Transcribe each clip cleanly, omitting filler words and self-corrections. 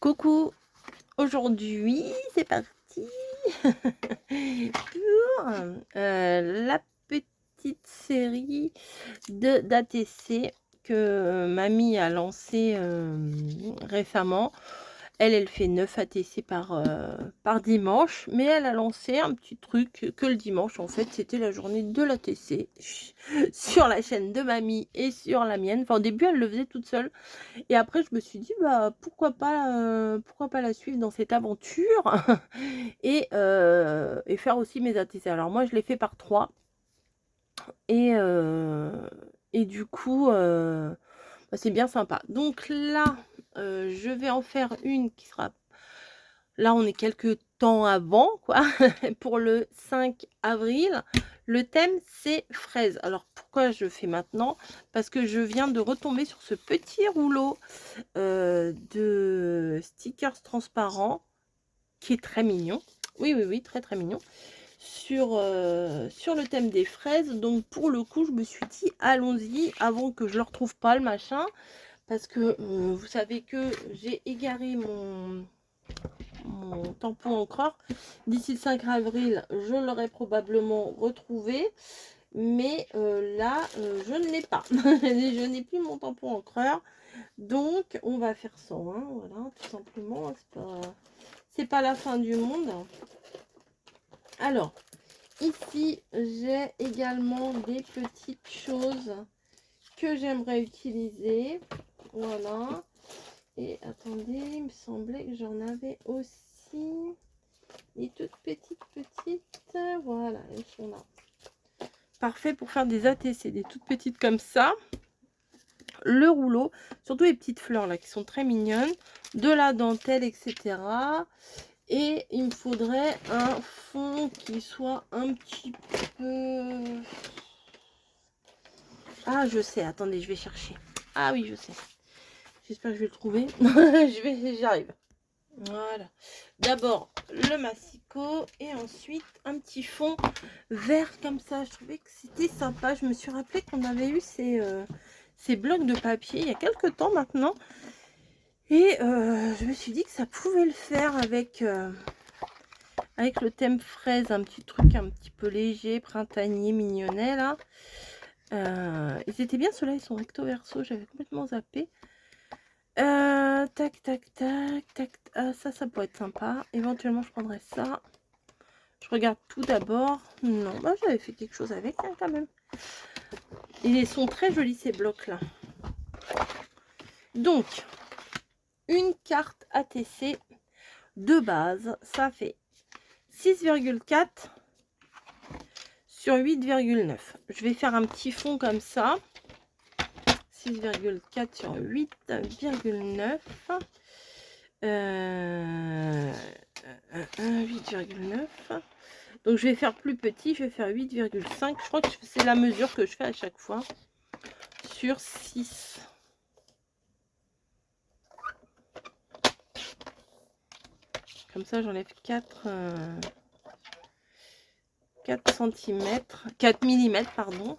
Coucou, aujourd'hui c'est parti pour la petite série d'ATC que mamie a lancée récemment. Elle fait 9 ATC par dimanche, mais elle a lancé un petit truc que le dimanche, en fait, c'était la journée de l'ATC sur la chaîne de mamie et sur la mienne. Enfin, au début, elle le faisait toute seule. Et après, je me suis dit, bah, pourquoi pas la suivre dans cette aventure et faire aussi mes ATC. Alors moi, je l'ai fait par 3. Et, et du coup, bah, c'est bien sympa. Donc là, je vais en faire une qui sera... Là, on est quelques temps avant, quoi, pour le 5 avril. Le thème, c'est fraises. Alors, pourquoi je fais maintenant? Parce que je viens de retomber sur ce petit rouleau de stickers transparents qui est très mignon. Oui, oui, oui, très, très mignon. Sur le thème des fraises. Donc, pour le coup, je me suis dit, allons-y, avant que je ne le retrouve pas, le machin. Parce que vous savez que j'ai égaré mon tampon encreur. D'ici le 5 avril, je l'aurai probablement retrouvé. Mais là, je ne l'ai pas. Je n'ai plus mon tampon encreur. Donc, on va faire ça. Hein, voilà, tout simplement. C'est pas la fin du monde. Alors, ici, j'ai également des petites choses que j'aimerais utiliser. Voilà. Et attendez, il me semblait que j'en avais aussi des toutes petites. Voilà, elles sont là. Parfait pour faire des ATC, des toutes petites comme ça. Le rouleau, surtout les petites fleurs là qui sont très mignonnes, de la dentelle, etc. Et il me faudrait un fond qui soit un petit peu... Ah, je sais, attendez, je vais chercher. Ah oui, je sais. J'espère que je vais le trouver. J'arrive. Voilà. D'abord le massicot et ensuite un petit fond vert comme ça. Je trouvais que c'était sympa. Je me suis rappelé qu'on avait eu ces blocs de papier il y a quelques temps maintenant. Et je me suis dit que ça pouvait le faire avec le thème fraise, un petit truc un petit peu léger, printanier, mignonnet là. Ils étaient bien, ceux-là, ils sont recto verso, j'avais complètement zappé. Tac, tac, tac, tac. Ah, ça pourrait être sympa. Éventuellement, je prendrais ça. Je regarde tout d'abord. Non, bah j'avais fait quelque chose avec hein, quand même. Ils sont très jolis ces blocs-là. Donc, une carte ATC de base, ça fait 6,4 sur 8,9. Je vais faire un petit fond comme ça. 6,4 sur 8,9. 8,9. Donc je vais faire plus petit, je vais faire 8,5. Je crois que c'est la mesure que je fais à chaque fois. Sur 6. Comme ça j'enlève 4 cm, 4 mm, pardon.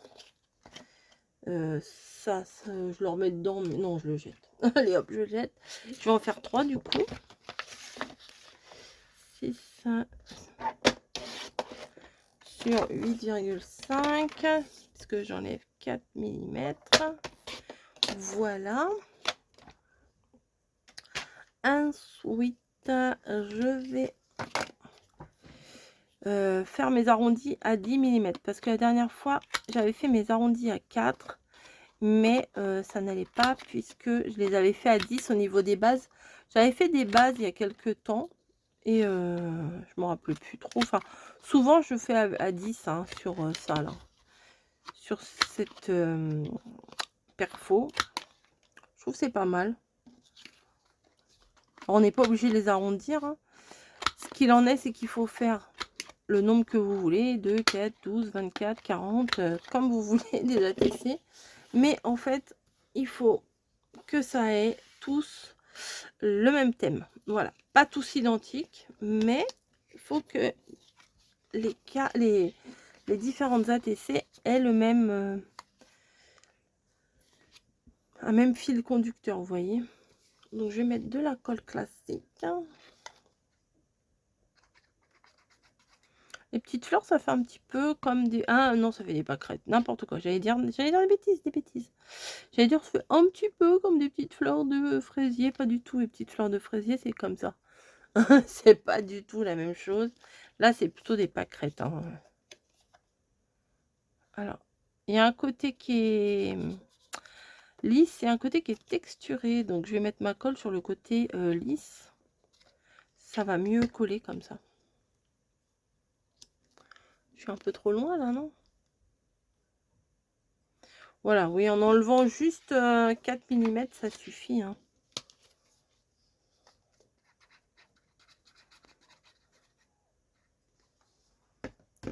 Ça, je le remets dedans, mais non, je le jette. Allez hop, je le jette. Je vais en faire 3 du coup. 6 sur 8,5, puisque j'enlève 4 mm. Voilà. Ensuite, je vais faire mes arrondis à 10 mm, parce que la dernière fois, j'avais fait mes arrondis à 4, mais ça n'allait pas, puisque je les avais fait à 10 au niveau des bases. J'avais fait des bases il y a quelques temps, et je me rappelle plus trop. Enfin, souvent, je fais à 10 hein, sur ça, là. Sur cette perfo. Je trouve que c'est pas mal. Alors, on n'est pas obligé de les arrondir. Hein. Ce qu'il en est, c'est qu'il faut faire le nombre que vous voulez. 2, 4, 12, 24, 40, comme vous voulez des ATC. Mais en fait, il faut que ça ait tous le même thème. Voilà. Pas tous identiques, mais il faut que les différentes ATC aient le même... un même fil conducteur, vous voyez. Donc je vais mettre de la colle classique. Les petites fleurs, ça fait un petit peu comme des... Ah non, ça fait des pâquerettes, n'importe quoi. J'allais dire des bêtises, des bêtises. J'allais dire, ça fait un petit peu comme des petites fleurs de fraisier. Pas du tout, les petites fleurs de fraisier, c'est comme ça. C'est pas du tout la même chose. Là, c'est plutôt des pâquerettes. Hein. Alors, il y a un côté qui est lisse et un côté qui est texturé. Donc, je vais mettre ma colle sur le côté lisse. Ça va mieux coller comme ça. Je suis un peu trop loin là, non? Voilà, oui, en enlevant juste 4 mm, ça suffit. Hein.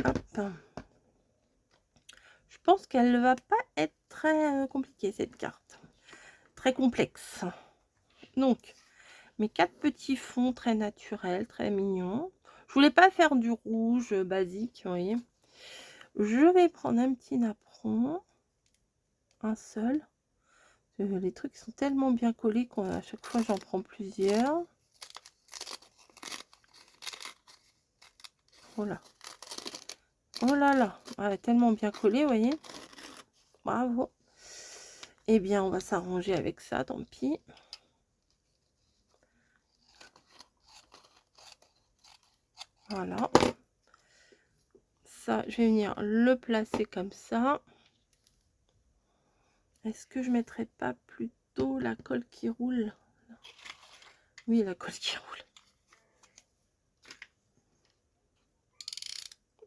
Hop. Je pense qu'elle ne va pas être très compliquée, cette carte. Très complexe. Donc, mes 4 petits fonds très naturels, très mignons. Je voulais pas faire du rouge basique, vous voyez. Je vais prendre un petit napperon. Un seul. Les trucs sont tellement bien collés qu'à chaque fois, j'en prends plusieurs. Voilà. Oh là là, ouais, tellement bien collé, vous voyez. Bravo. Eh bien, on va s'arranger avec ça, tant pis. Voilà. Ça, je vais venir le placer comme ça. Est-ce que je mettrais pas plutôt la colle qui roule? Oui, la colle qui roule.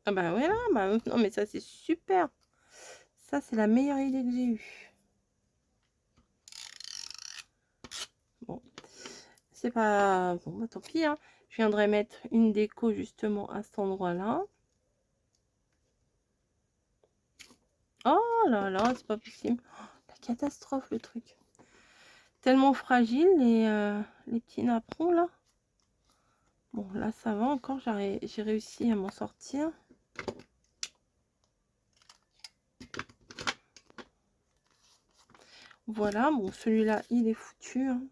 Ah bah voilà, bah, non mais ça c'est super. Ça c'est la meilleure idée que j'ai eue. Bon, c'est pas... Bon, bah tant pis, hein. Je viendrai mettre une déco justement à cet endroit-là. Oh là là, c'est pas possible. Oh, la catastrophe le truc. Tellement fragile les petits napperons là. Bon là ça va encore, j'ai réussi à m'en sortir. Voilà, bon celui-là il est foutu. Hein.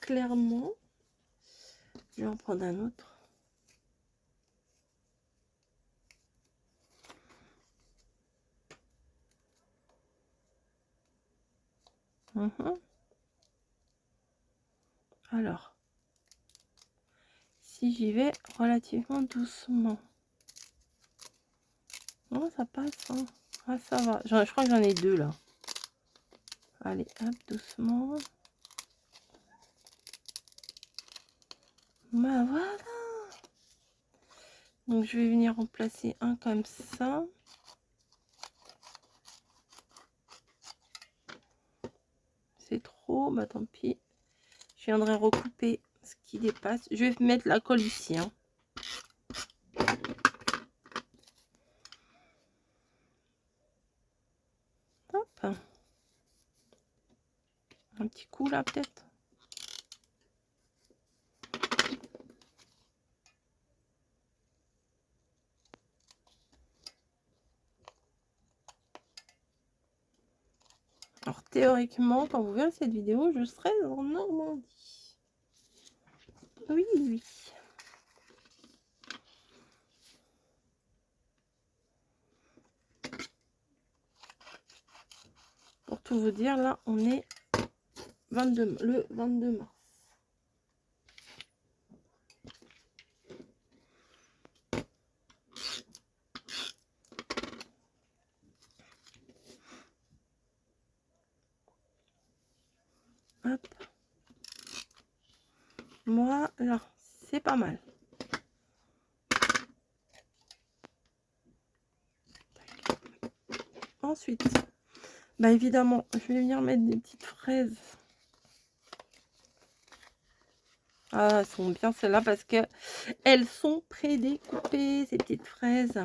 Clairement. Je vais en prendre un autre. Alors, si j'y vais relativement doucement. Non, ça passe. Hein. Ah, ça va. Je crois que j'en ai deux là. Allez, hop, doucement. Bah voilà. Donc, je vais venir en placer un comme ça. C'est trop, bah tant pis. Je viendrai recouper ce qui dépasse. Je vais mettre la colle ici. Hein. Hop. Un petit coup là peut-être. Alors théoriquement, quand vous verrez cette vidéo, je serai en Normandie. Oui, oui. Pour tout vous dire, là, on est le 22 mars. Hop. Voilà, c'est pas mal. Ensuite, bah évidemment, je vais venir mettre des petites fraises. Ah, elles sont bien celles-là parce que elles sont prédécoupées, ces petites fraises.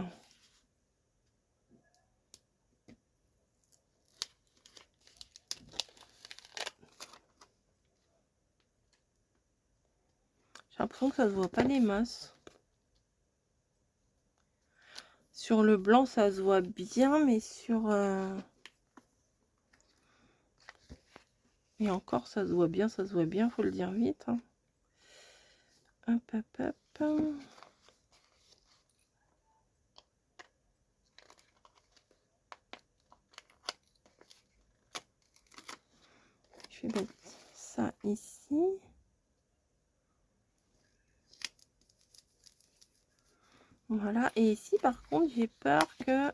J'ai l'impression que ça se voit pas des masses. Sur le blanc, ça se voit bien, mais sur... Et encore, ça se voit bien, faut le dire vite. Hein. Hop, hop, hop. Je vais mettre ça ici. Voilà. Et ici, par contre, j'ai peur que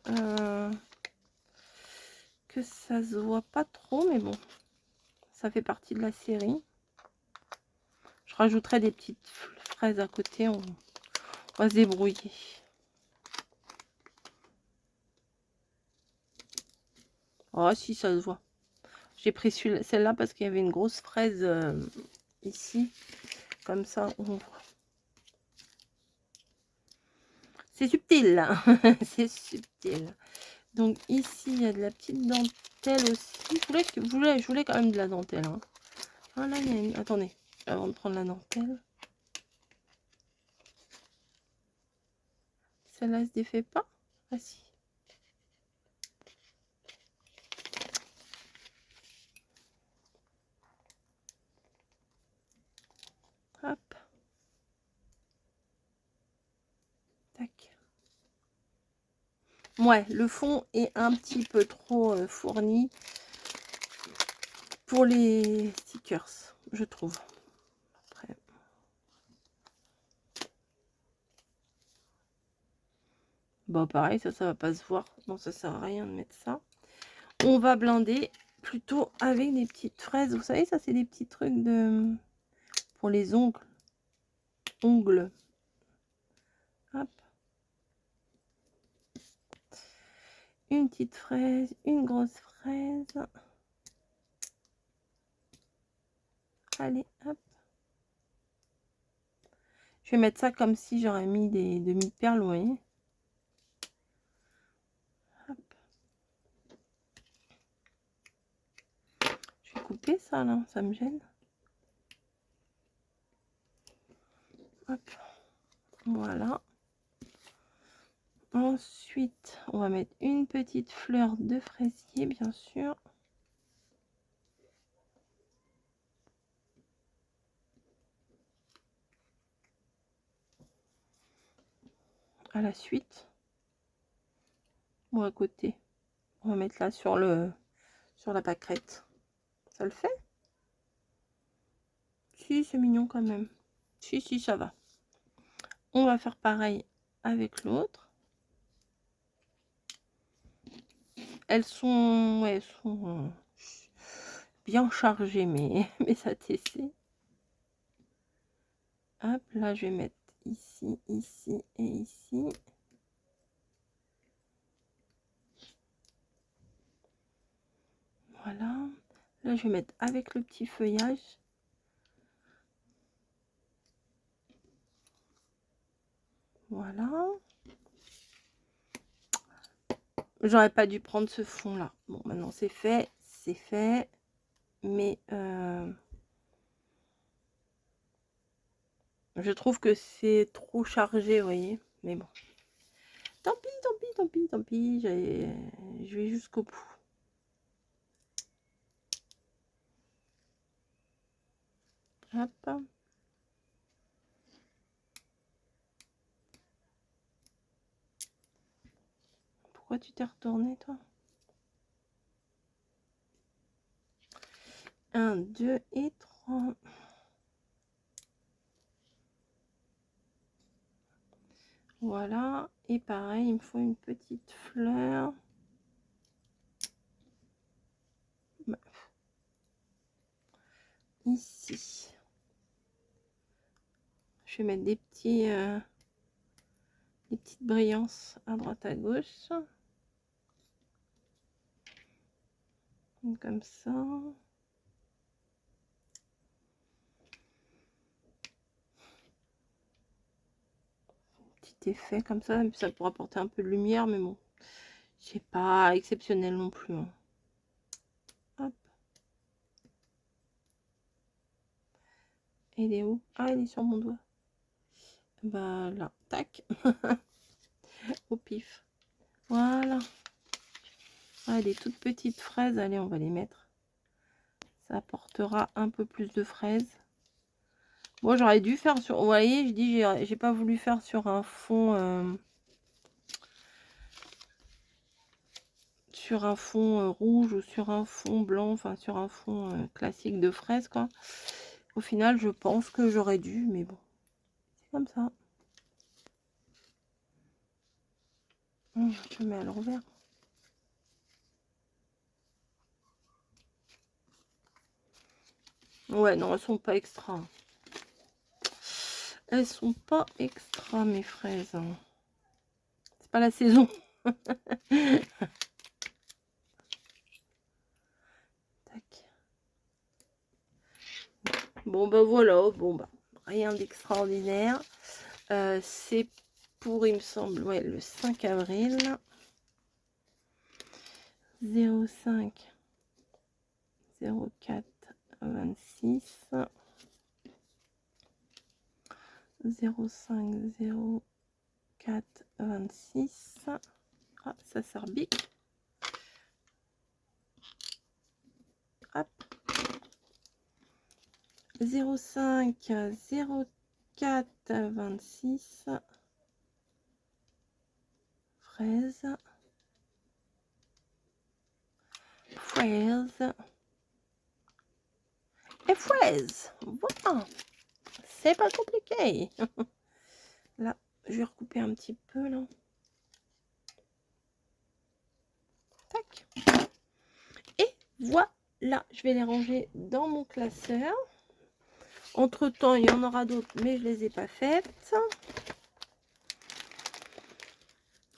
ça se voit pas trop, mais bon, ça fait partie de la série. Je rajouterai des petites fraises à côté, on va se débrouiller. Oh si, ça se voit. J'ai pris celle-là parce qu'il y avait une grosse fraise ici, comme ça on voit. C'est subtil là. C'est subtil. Donc ici il y a de la petite dentelle aussi. Je voulais quand même de la dentelle, hein. Ah là, il y a une... Attendez, avant de prendre la dentelle. Celle-là, se défait pas? Ah si. Hop. Tac. Ouais, le fond est un petit peu trop fourni pour les stickers, je trouve. Après. Bon, pareil, ça va pas se voir. Non, ça sert à rien de mettre ça. On va blinder plutôt avec des petites fraises. Vous savez, ça, c'est des petits trucs de pour les ongles. Hop. Une petite fraise, une grosse fraise. Allez, hop. Je vais mettre ça comme si j'aurais mis des demi-perles, vous voyez. Hop. Je vais couper ça, là, ça me gêne. Hop. Voilà. Ensuite, on va mettre une petite fleur de fraisier, bien sûr. À la suite. Ou à côté. On va mettre là sur la pâquerette. Ça le fait? Si, c'est mignon quand même. Si, ça va. On va faire pareil avec l'autre. Elles sont, ouais, elles sont bien chargées, mais ça TC. Hop, là, je vais mettre ici, ici et ici. Voilà. Là, je vais mettre avec le petit feuillage. Voilà. J'aurais pas dû prendre ce fond là. Bon, maintenant c'est fait, mais je trouve que c'est trop chargé, vous voyez. Mais bon, tant pis, je vais jusqu'au bout. Hop. Pourquoi tu t'es retourné, toi? 1, 2 et 3. Voilà. Et pareil, il me faut une petite fleur. Ici. Je vais mettre des petites brillances à droite à gauche. Comme ça. Petit effet comme ça pourra apporter un peu de lumière, mais bon, c'est pas exceptionnel non plus, hein. Hop. Elle est où? Ah, elle est sur mon doigt. Bah là, tac. Au pif. Voilà. Ah, des toutes petites fraises, allez, on va les mettre. Ça apportera un peu plus de fraises. Moi, j'aurais dû faire sur... Vous voyez, je dis, j'ai pas voulu faire sur un fond... sur un fond rouge ou sur un fond blanc, enfin sur un fond classique de fraises, quoi. Au final, je pense que j'aurais dû, mais bon, c'est comme ça. Je mets à l'envers. Ouais, non, elles sont pas extra. Elles sont pas extra, mes fraises. C'est pas la saison. Tac. Bon, bah voilà. Bon, bah, rien d'extraordinaire. C'est pour, il me semble, ouais, le 5 avril. 05 04 26 05 04 26. Ah, ça s'arbique. Hop. 05 04 26. Fraise. Fraise. Et fraise. Voilà. C'est pas compliqué. Là, je vais recouper un petit peu, là. Tac. Et voilà. Je vais les ranger dans mon classeur. Entre temps, il y en aura d'autres, mais je les ai pas faites.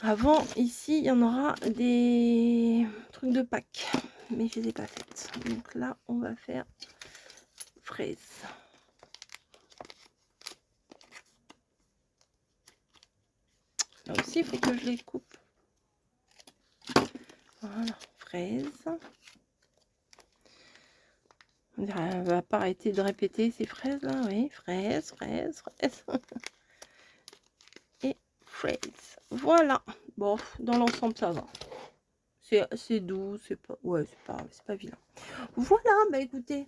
Avant, ici, il y en aura des trucs de Pâques, mais je les ai pas faites. Donc là, on va faire fraises. Là aussi, il faut que je les coupe. Voilà, fraises. Elle va pas arrêter de répéter ces fraises là, oui, fraises, fraises, fraises. Et fraises. Voilà. Bon, dans l'ensemble, ça va. C'est doux, c'est pas, ouais, c'est pas vilain. Voilà, bah écoutez,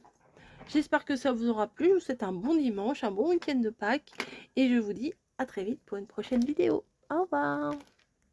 j'espère que ça vous aura plu. Je vous souhaite un bon dimanche, un bon week-end de Pâques. Et je vous dis à très vite pour une prochaine vidéo. Au revoir.